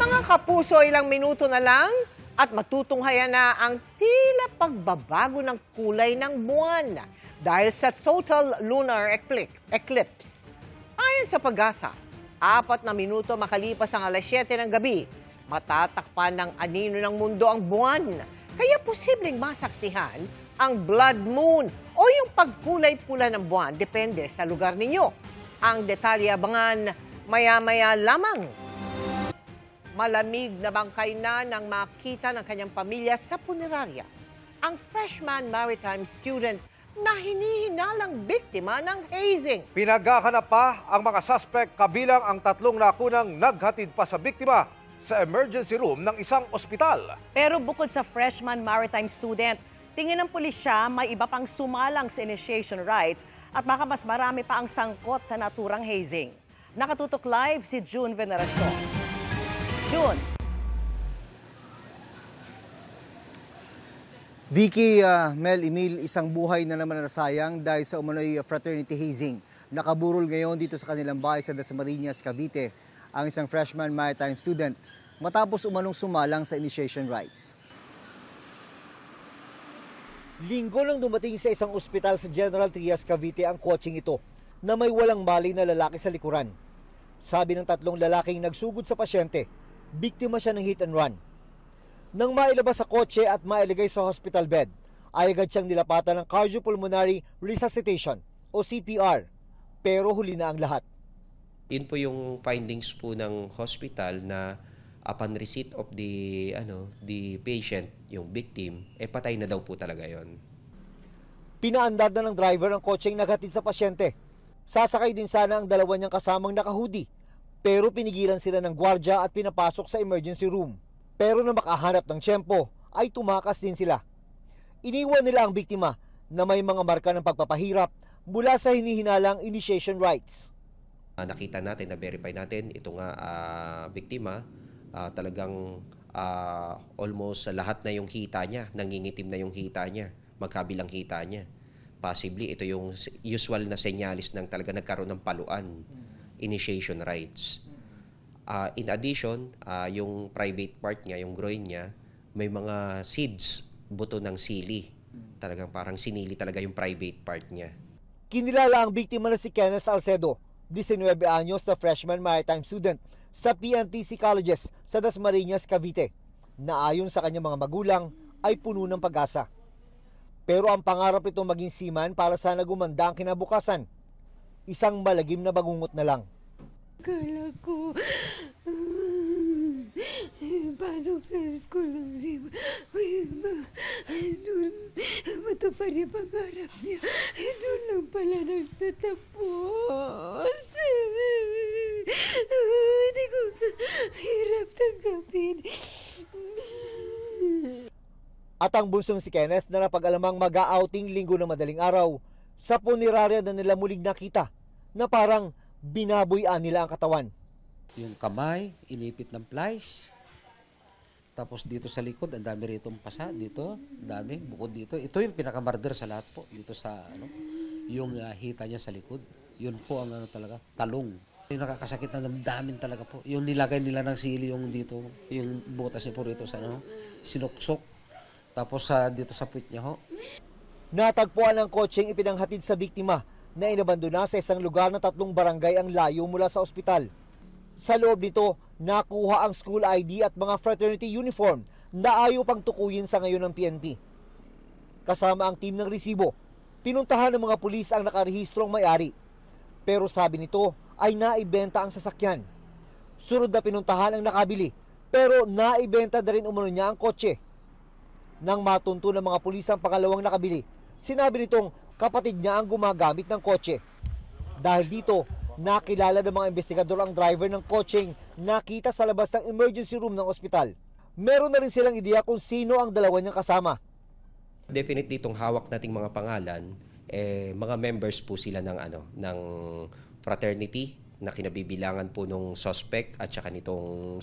Mga kapuso, ilang minuto na lang at matutunghayan na ang tila pagbabago ng kulay ng buwan dahil sa total lunar eclipse. Ayon sa Pag-asa, 4 na minuto makalipas ang alas 7 ng gabi, matatakpan ng anino ng mundo ang buwan. Kaya posibleng masaksihan ang blood moon o yung pagkulay-pula ng buwan, depende sa lugar ninyo. Ang detalye abangan maya-maya lamang. Malamig na bangkay na nang makita ng kanyang pamilya sa punerarya ang freshman maritime student na hinihinalang biktima ng hazing. Pinaghahanap pa ang mga suspect kabilang ang 3 nakunang naghatid pa sa biktima sa emergency room ng isang ospital. Pero bukod sa freshman maritime student, tingin ng pulisya may iba pang sumalang sa initiation rites at baka mas marami pa ang sangkot sa naturang hazing. Nakatutok live si June Veneracion. June. Vicky, Mel, Emil, isang buhay na naman nasayang dahil sa umano'y fraternity hazing. Nakaburol ngayon dito sa kanilang bahay sa Dasmariñas, Cavite, ang isang freshman maritime student matapos umanong sumalang sa initiation rites. Linggo nang dumating sa isang ospital sa General Trias, Cavite ang kotseng ito na may walang malay na lalaki sa likuran. Sabi ng 3 lalaking nagsugod sa pasyente, biktima siya ng hit and run. Nang mailabas sa kotse at mailigay sa hospital bed, ay agad siyang nilapatan ng cardiopulmonary resuscitation o CPR, pero huli na ang lahat. Yun po yung findings po ng hospital na upon receipt of the patient, yung victim, patay na daw po talaga yon. Pinaandar na ng driver ang kotseng naghatid sa pasyente. Sasakay din sana ang 2 niyang kasamang naka-hoodie, pero pinigilan sila ng gwardya at pinapasok sa emergency room. Pero na makahanap ng tiyempo, ay tumakas din sila. Iniwan nila ang biktima na may mga marka ng pagpapahirap mula sa hinihinalang initiation rites. Nakita natin, na-verify natin, ito nga biktima, talagang almost lahat na yung hita niya, nangingitim na yung hita niya, magkabilang hita niya. Possibly, ito yung usual na senyalis ng talaga nagkaroon ng paluan, initiation rites. In addition, yung private part niya, yung groin niya, may mga seeds, buto ng sili. Talagang parang sinili talaga yung private part niya. Kinilala ang biktima na si Kenneth Alcedo, 19 anyos na freshman maritime student sa PNTC Colleges sa Dasmariñas, Cavite, na ayon sa kanyang mga magulang ay puno ng pag-asa. Pero ang pangarap nito maging seaman para sana gumanda ang kinabukasan. Isang malagim na bangungot na lang. Akala ko, pasok sa school ng seaman. Doon, matupad yung pangarap niya. Doon lang pala nagtatapos. Hindi ko hirap tanggapin. At ang bunsong si Kenneth na napag-alamang mag-outing linggo ng madaling araw, sa punerarya na nila muling nakita na parang binabuyan nila ang katawan. Yung kamay, inipit ng plies. Tapos dito sa likod, ang dami ritong pasa. Dito, dami. Bukod dito. Ito yung pinakamarder sa lahat po. Dito sa, yung hita niya sa likod. Yun po ang talaga, talong. Yung nakakasakit na damdamin talaga po. Yung nilagay nila ng sili yung dito, yung butas niya po rito sa sinuksok. Tapos dito sa puwit niya ho. Natagpuan ang kotseng ipinanghatid sa biktima na inabandona sa isang lugar na 3 barangay ang layo mula sa ospital. Sa loob nito, nakuha ang school ID at mga fraternity uniform na ayaw pang tukuyin sa ngayon ng PNP. Kasama ang team ng resibo, pinuntahan ng mga pulis ang nakarehistrong may-ari. Pero sabi nito ay naibenta ang sasakyan. Sunod na pinuntahan ang nakabili, pero naibenta na rin umano niya ang kotse. Nang matunto ng mga pulis ang pangalawang nakabili, sinabi nitong kapatid niya ang gumagamit ng kotse. Dahil dito, nakilala ng mga investigador ang driver ng kotseng nakita sa labas ng emergency room ng ospital. Meron na rin silang ideya kung sino ang 2 niyang kasama. Definitely itong hawak nating mga pangalan, mga members po sila ng fraternity na kinabibilangan po nung suspect at saka nitong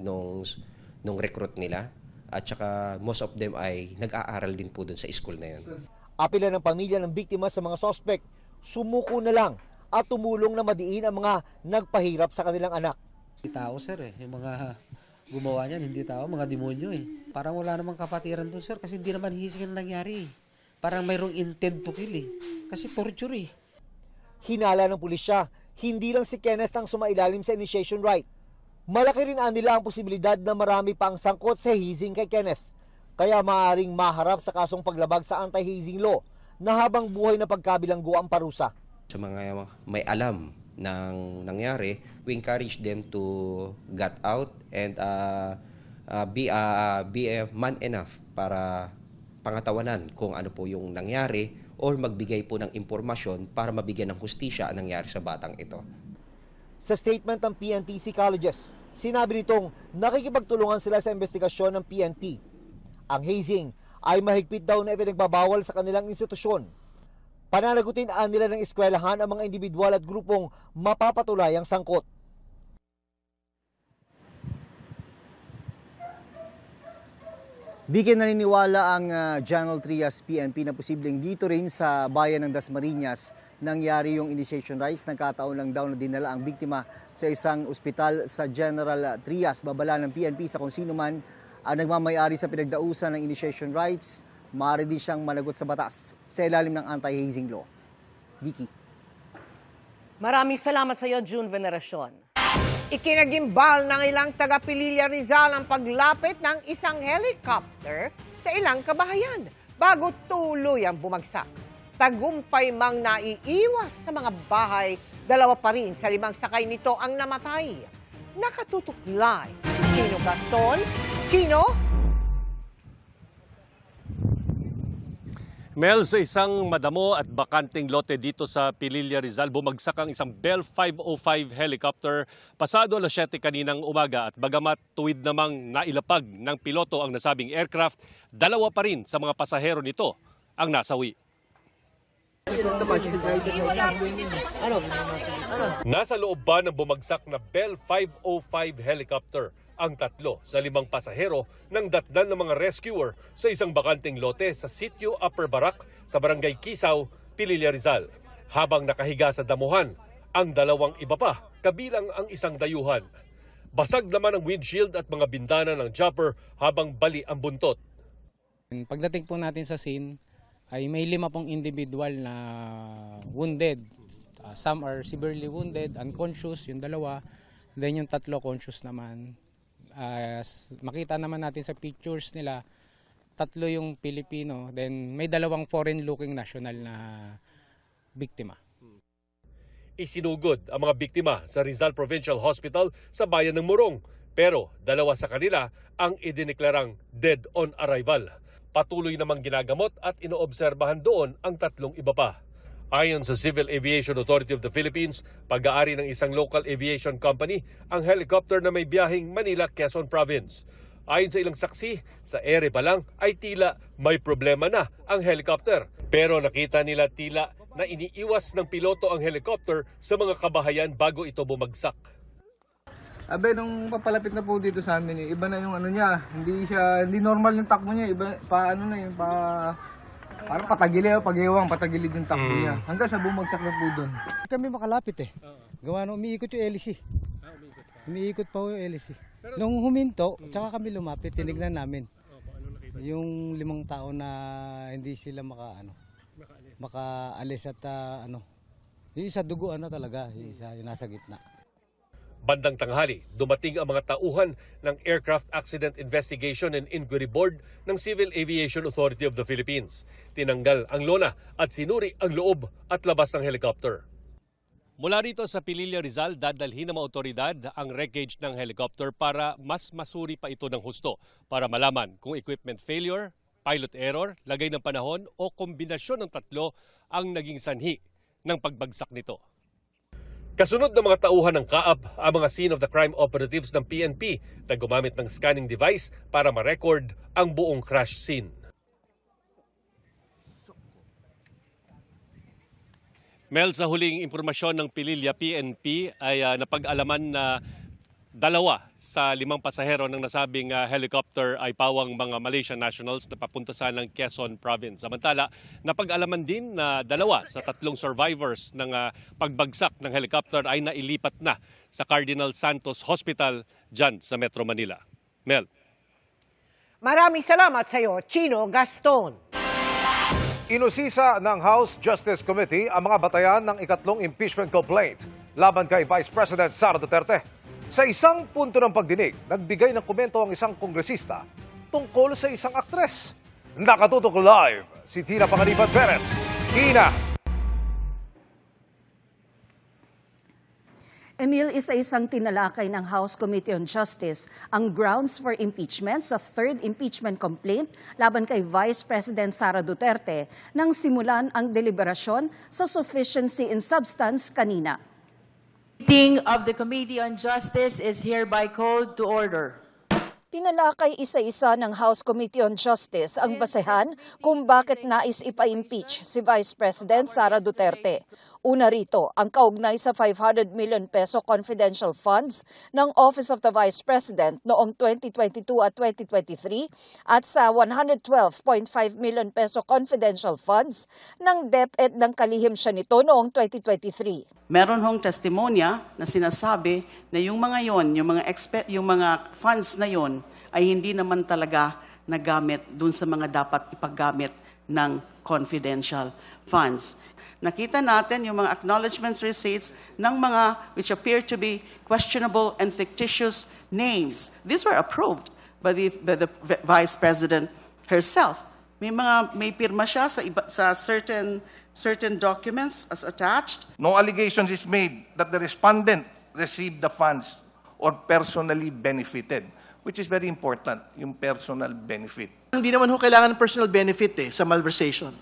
nung recruit nila. At saka most of them ay nag-aaral din po dun sa school na yun. Apila ng pamilya ng biktima sa mga suspect, sumuko na lang at tumulong na madiin ang mga nagpahirap sa kanilang anak. Hindi tao, sir, eh. Yung mga gumawa niyan, hindi tao, mga demonyo, eh. Parang wala namang kapatiran dun, sir, kasi hindi naman hising ang nangyari, eh. Parang mayroong intent to kill, eh. Kasi torture, eh. Hinala ng pulisya, hindi lang si Kenneth ang sumailalim sa initiation right. Malaki rin nila ang posibilidad na marami pa ang sangkot sa hazing kay Kenneth. Kaya maaaring maharap sa kasong paglabag sa anti-hazing law na habang buhay na pagkabilanggo ang parusa. Sa mga may alam ng nangyari, we encourage them to get out and be a man enough para pangatawanan kung ano po yung nangyari or magbigay po ng impormasyon para mabigyan ng hustisya ang nangyari sa batang ito. Sa statement ng PNTC Colleges, sinabi nitong nakikipagtulungan sila sa investigasyon ng PNP. Ang hazing ay mahigpit daw na ipinagbabawal sa kanilang institusyon. Pananagutin nila ng eskwelahan ang mga individual at grupong mapapatulay ang sangkot. Bigyan naniniwala ang General Trias PNP na posibleng dito rin sa bayan ng Dasmariñas nangyari yung initiation rites. Nagkataon lang daw na dinala ang biktima sa isang ospital sa General Trias. Babala ng PNP sa kung sino man ang nagmamayari sa pinagdausan ng initiation rites, maaari din siyang managot sa batas sa ilalim ng anti-hazing law. Vicky. Maraming salamat sa iyo, June Veneracion. Ikinagimbal ng ilang taga-Pililla Rizal ang paglapit ng isang helicopter sa ilang kabahayan bago tuluyang bumagsak. Tagumpay mang naiiwas sa mga bahay, 2 pa rin sa 5 sakay nito ang namatay. Nakatutok live. Chino Gaston? Chino? Mel, sa isang madamo at bakanting lote dito sa Pililla Rizal, bumagsak ang isang Bell 505 helicopter pasado alas 7 kaninang umaga at bagamat tuwid namang nailapag ng piloto ang nasabing aircraft, 2 pa rin sa mga pasahero nito ang nasawi. Nasa loob ba ng bumagsak na Bell 505 helicopter ang 3 sa 5 pasahero ng datnan ng mga rescuer sa isang bakanting lote sa Sitio Upper Barak sa Barangay Kisaw, Pililla Rizal. Habang nakahiga sa damuhan, ang 2 iba pa, kabilang ang isang dayuhan. Basag naman ang windshield at mga bintana ng chopper habang bali ang buntot. Pagdating po natin sa scene, ay may 5 pong individual na wounded. Some are severely wounded, unconscious, yung 2. Then yung 3 conscious naman. Makita naman natin sa pictures nila, 3 yung Pilipino, then may 2 foreign-looking national na biktima. Isinugod ang mga biktima sa Rizal Provincial Hospital sa bayan ng Morong. Pero 2 sa kanila ang idineklarang dead on arrival. Patuloy namang ginagamot at inoobserbahan doon ang 3 iba pa. Ayon sa Civil Aviation Authority of the Philippines, pag-aari ng isang local aviation company ang helicopter na may biyaheng Manila-Quezon Province. Ayon sa ilang saksi, sa ere pa lang ay tila may problema na ang helicopter. Pero nakita nila tila na iniiwas ng piloto ang helicopter sa mga kabahayan bago ito bumagsak. Abe, nung papalapit na po dito sa amin, iba na yung ano niya, hindi normal yung takbo niya, iba parang patagilid, patagilid yung takbo niya. Hanggang sa bumagsak na po doon. Kami makalapit eh. Gawa na umiikot yung LC. Umiikot pa yung LC. Nung huminto, tsaka kami lumapit, tinignan namin. Yung 5 tao na hindi sila makaalis at yung isa duguan na talaga, yung isa yung nasa gitna. Bandang tanghali, dumating ang mga tauhan ng Aircraft Accident Investigation and Inquiry Board ng Civil Aviation Authority of the Philippines. Tinanggal ang lona at sinuri ang loob at labas ng helicopter. Mula rito sa Pililla Rizal, dadalhin ng mga otoridad ang wreckage ng helicopter para mas masuri pa ito ng husto para malaman kung equipment failure, pilot error, lagay ng panahon o kombinasyon ng 3 ang naging sanhi ng pagbagsak nito. Kasunod ng mga tauhan ng Kaap, ang mga scene of the crime operatives ng PNP na gumamit ng scanning device para ma-record ang buong crash scene. Mel, sa huling impormasyon ng Pililla PNP ay napag-alaman na 2 sa 5 pasahero ng nasabing helicopter ay pawang mga Malaysian nationals na papunta sa ng Quezon Province. Samantala, napag-alaman din na 2 sa 3 survivors ng pagbagsak ng helicopter ay nailipat na sa Cardinal Santos Hospital dyan sa Metro Manila. Mel. Maraming salamat sa iyo, Chino Gaston. Inusisa ng House Justice Committee ang mga batayan ng ikatlong impeachment complaint laban kay Vice President Sara Duterte. Sa isang punto ng pagdinig, nagbigay ng komento ang isang kongresista tungkol sa isang aktres. Nakatutok live si Tina Panganiban Perez. Tina! Emil, isa-isang tinalakay ng House Committee on Justice ang grounds for impeachment sa third impeachment complaint laban kay Vice President Sara Duterte nang simulan ang deliberasyon sa sufficiency in substance kanina. Meeting of the Committee on Justice is hereby called to order. Tinalakay isa-isa ng House Committee on Justice ang basehan kung bakit nais ipa-impeach si Vice President Sara Duterte. Una rito, ang kaugnay sa 500 million peso confidential funds ng Office of the Vice President noong 2022 at 2023 at sa 112.5 million peso confidential funds ng DepEd ng kalihim siya nito noong 2023. Meron hong testimonya na sinasabi na yung mga yon, yung mga funds na yon ay hindi naman talaga nagamit dun sa mga dapat ipaggamit ng confidential funds. Nakita natin yung mga acknowledgements receipts ng mga which appear to be questionable and fictitious names. These were approved by the Vice President herself. May pirma siya sa certain documents as attached. No allegations is made that the respondent received the funds or personally benefited, which is very important, yung personal benefit. Hindi naman ho kailangan ng personal benefit sa malversation.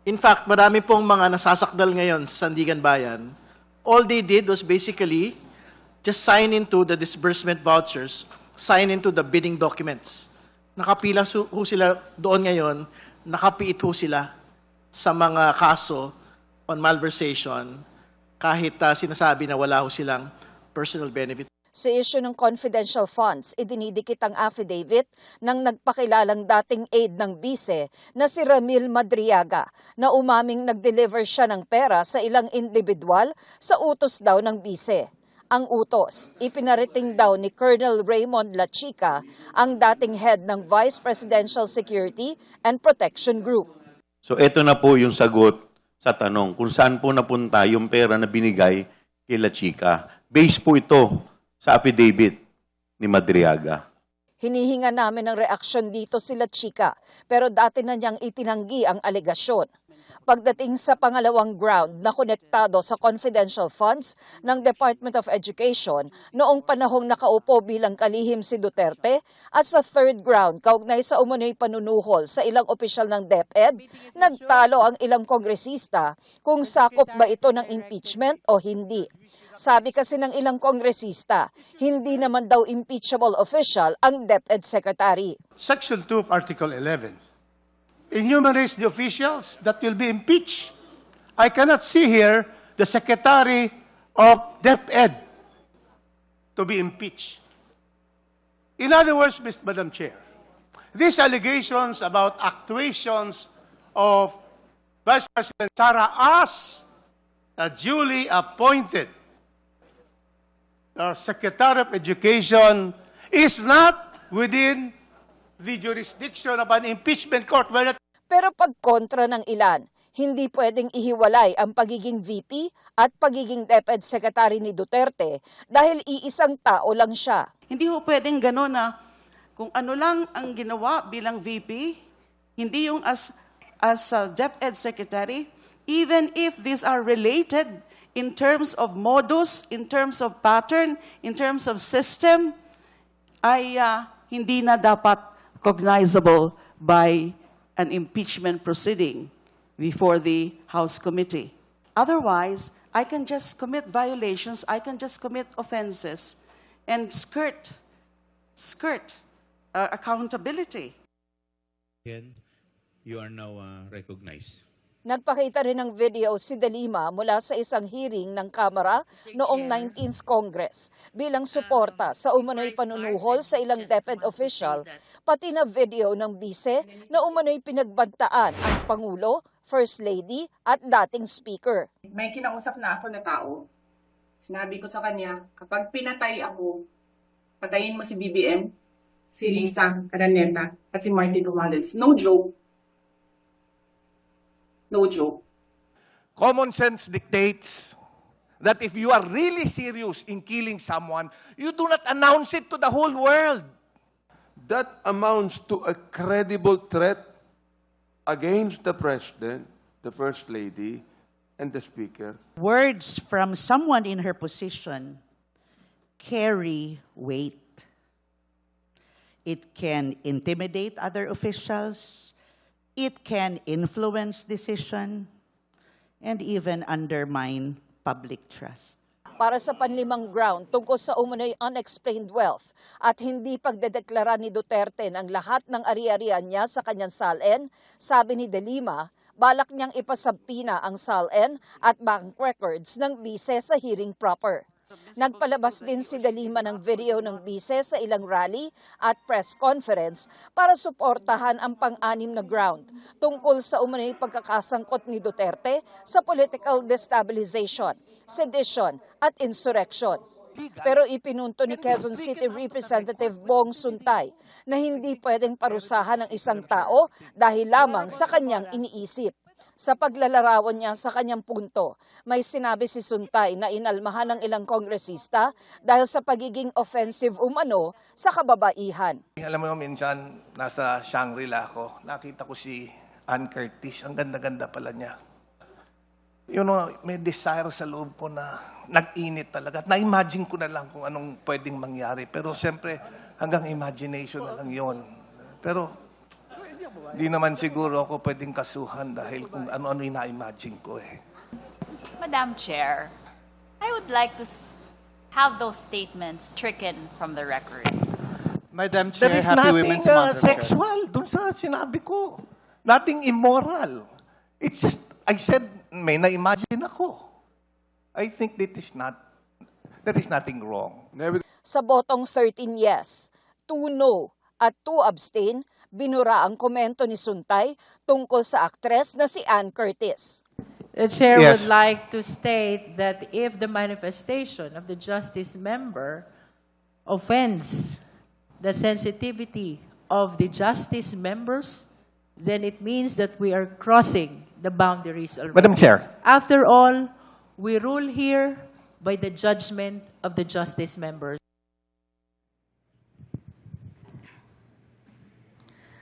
In fact, marami pong mga nasasakdal ngayon sa Sandigan Bayan. All they did was basically just sign into the disbursement vouchers, sign into the bidding documents. Nakapila ho sila doon ngayon, nakapiit ho sila sa mga kaso on malversation kahit sinasabi na wala ho silang personal benefit. Sa issue ng confidential funds, idinidikit ang affidavit ng nagpakilalang dating aide ng bise na si Ramil Madriaga na umaming nag-deliver siya ng pera sa ilang individual sa utos daw ng bise. Ang utos, ipinarating daw ni Colonel Raymond Lachica, ang dating head ng Vice Presidential Security and Protection Group. So ito na po yung sagot sa tanong kung saan po napunta yung pera na binigay kay Lachica. Base po ito sa affidavit ni Madriaga. Hinihinga namin ng reaksyon dito sila Chika, pero dati na niyang itinanggi ang alegasyon. Pagdating sa pangalawang ground na konektado sa confidential funds ng Department of Education noong panahong nakaupo bilang kalihim si Duterte at sa third ground kaugnay sa umunoy panunuhol sa ilang opisyal ng DepEd, nagtalo ang ilang kongresista kung sakop ba ito ng impeachment o hindi. Sabi kasi ng ilang kongresista, hindi naman daw impeachable official ang DepEd Secretary. Section 2 of Article 11 enumerates the officials that will be impeached. I cannot see here the Secretary of DepEd to be impeached. In other words, Madam Chair, these allegations about actuations of Vice President Sara as a duly appointed Secretary of Education is not within the jurisdiction of an impeachment court. Pero pagkontra ng ilan, hindi pwedeng ihiwalay ang pagiging VP at pagiging DepEd Secretary ni Duterte dahil iisang tao lang siya. Hindi ho pwedeng gano'n na kung ano lang ang ginawa bilang VP, hindi yung as a DepEd Secretary, even if these are related in terms of modus, in terms of pattern, in terms of system, ay hindi na dapat cognizable by an impeachment proceeding before the House Committee. Otherwise, I can just commit violations, I can just commit offenses and skirt accountability. You are now recognized. Nagpakita rin ng video si De Lima mula sa isang hearing ng Kamara noong 19th Congress bilang suporta sa umano'y panunuhol sa ilang DepEd official, pati na video ng bise na umano'y pinagbantaan ang Pangulo, First Lady at dating Speaker. May kinausap na ako na tao. Sinabi ko sa kanya, kapag pinatay ako, patayin mo si BBM, si Lisa Araneta at si Martin Romualdez. No joke. No joke. Common sense dictates that if you are really serious in killing someone, you do not announce it to the whole world. That amounts to a credible threat against the President, the First Lady, and the Speaker. Words from someone in her position carry weight. It can intimidate other officials, it can influence decision, and even undermine public trust. Para sa panlimang ground tungkol sa umano'y unexplained wealth at hindi pagdedeklara ni Duterte ng lahat ng ari-arian niya sa kanyang SALN, sabi ni De Lima, balak niyang ipasabpina ang SALN at bank records ng bise sa hearing proper. Nagpalabas din si De Lima ng video ng bise sa ilang rally at press conference para suportahan ang pang-anim na ground tungkol sa umano'y pagkakasangkot ni Duterte sa political destabilization, sedition at insurrection. Pero ipinunto ni Quezon City Representative Bong Suntay na hindi pwedeng parusahan ng isang tao dahil lamang sa kanyang iniisip. Sa paglalarawan niya sa kanyang punto, may sinabi si Suntay na inalmahan ng ilang kongresista dahil sa pagiging offensive umano sa kababaihan. Alam mo, minsan nasa Shangri-La ako, nakita ko si Ann Curtis. Ang ganda-ganda pala niya. You know, may desire sa loob ko na nag-init talaga. Na-imagine ko na lang kung anong pwedeng mangyari. Pero siyempre, hanggang imagination na lang yon. Pero di naman siguro ako pwedeng kasuhan dahil kung ano-ano yung na-imagine ko eh. Madam Chair, I would like to have those statements stricken from the record. Madam Chair, There is Happy nothing Women's Month. sexual dun sa sinabi ko. Nothing immoral. It's just, I said, may na-imagine ako. I think there is nothing wrong. Sa botong 13 yes, 2 no at 2 abstain, binura ang komento ni Suntay tungkol sa aktres na si Ann Curtis. The Chair Yes. would like to state that if the manifestation of the justice member offends the sensitivity of the justice members, then it means that we are crossing the boundaries already. Madam Chair. After all, we rule here by the judgment of the justice members.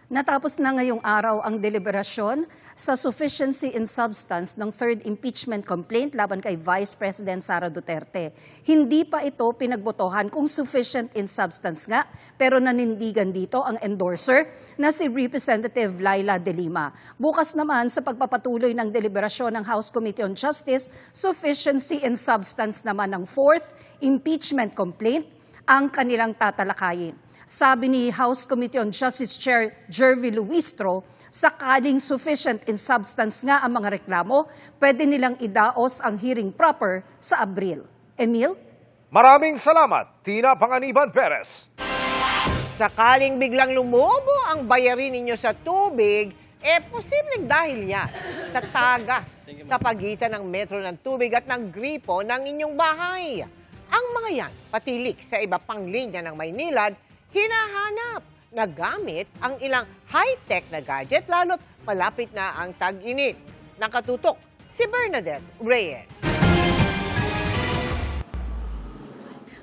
Natapos na ngayong araw ang deliberasyon sa sufficiency in substance ng third impeachment complaint laban kay Vice President Sara Duterte. Hindi pa ito pinagbotohan kung sufficient in substance nga, pero nanindigan dito ang endorser na si Representative Laila De Lima. Bukas naman sa pagpapatuloy ng deliberasyon ng House Committee on Justice, sufficiency in substance naman ng fourth impeachment complaint ang kanilang tatalakayin. Sabi ni House Committee on Justice Chair Jervy Luistro, sakaling sufficient in substance nga ang mga reklamo, pwede nilang idaos ang hearing proper sa Abril. Emil? Maraming salamat, Tina Panganiban Perez. Sakaling biglang lumobo ang bayarin ninyo sa tubig, posibleng dahil yan sa tagas sa pagitan ng metro ng tubig at ng gripo ng inyong bahay. Ang mga yan, patilik sa iba pang linya ng Maynilad, hinahanap na gamit ang ilang high-tech na gadget lalo't malapit na ang tag-init. Nakatutok si Bernadette Reyes.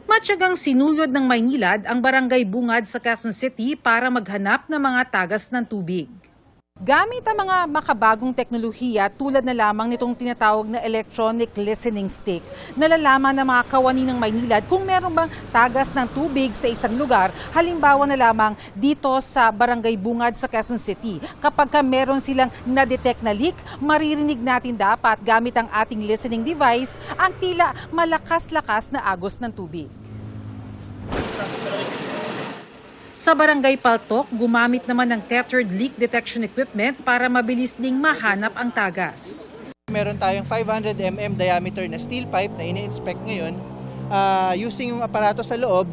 Matyagang sinuyod ng Maynilad ang Barangay Bungad sa Quezon City para maghanap ng mga tagas ng tubig. Gamit ang mga makabagong teknolohiya tulad na lamang nitong tinatawag na electronic listening stick, nalalaman ng mga kawani ng Maynilad kung meron bang tagas ng tubig sa isang lugar, halimbawa na lamang dito sa Barangay Bungad sa Quezon City. Kapag meron silang na-detect na leak, maririnig natin dapat gamit ang ating listening device ang tila malakas-lakas na agos ng tubig. Sa Barangay Paltok, gumamit naman ng tethered leak detection equipment para mabilis ding mahanap ang tagas. Meron tayong 500 mm diameter na steel pipe na ini-inspect ngayon. Using yung aparato sa loob,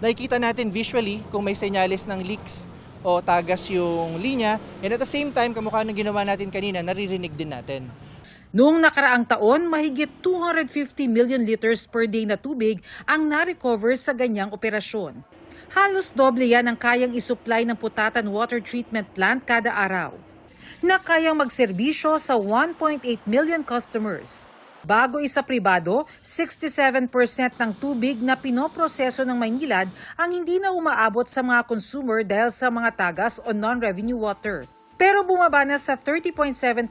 nakikita natin visually kung may senyales ng leaks o tagas yung linya. And at the same time, kamukha ng ginawa natin kanina, naririnig din natin. Noong nakaraang taon, mahigit 250 million liters per day na tubig ang na-recover sa ganyang operasyon. Halos doble yan ang kayang isupply ng Putatan Water Treatment Plant kada araw, na kayang magserbisyo sa 1.8 million customers. Bago isa pribado, 67% ng tubig na pinoproseso ng Maynilad ang hindi na umaabot sa mga consumer dahil sa mga tagas o non-revenue water. Pero bumaba na sa 30.7%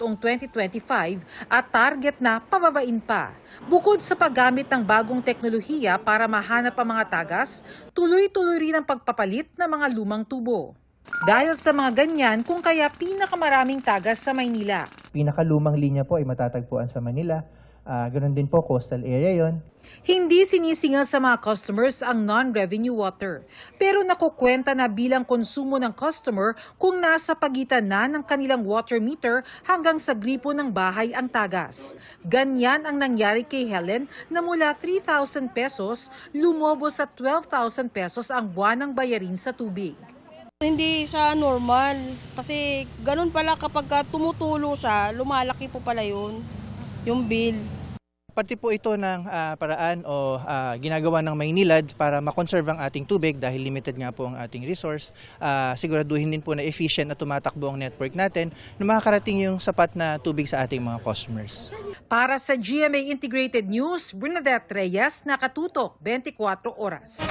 noong 2025 at target na pababain pa. Bukod sa paggamit ng bagong teknolohiya para mahanap ang mga tagas, tuloy-tuloy rin ang pagpapalit ng mga lumang tubo. Dahil sa mga ganyan, kung kaya pinakamaraming tagas sa Maynila. Pinakalumang linya po ay matatagpuan sa Manila. Ganoon din po, coastal area yon. Hindi sinisingil sa mga customers ang non-revenue water, pero nakukwenta na bilang konsumo ng customer kung nasa pagitan na ng kanilang water meter hanggang sa gripo ng bahay ang tagas. Ganyan ang nangyari kay Helen na mula 3,000 pesos, lumobo sa 12,000 pesos ang buwanang bayarin sa tubig. Hindi siya normal kasi ganun pala kapag tumutulo siya, lumalaki po pala yung bill. Parte po ito ng paraan o ginagawa ng Maynilad para makonserve ang ating tubig dahil limited nga po ang ating resource. Siguraduhin din po na efficient at tumatakbo ang network natin na makakarating yung sapat na tubig sa ating mga customers. Para sa GMA Integrated News, Bernadette Reyes, Nakatutok, 24 Oras.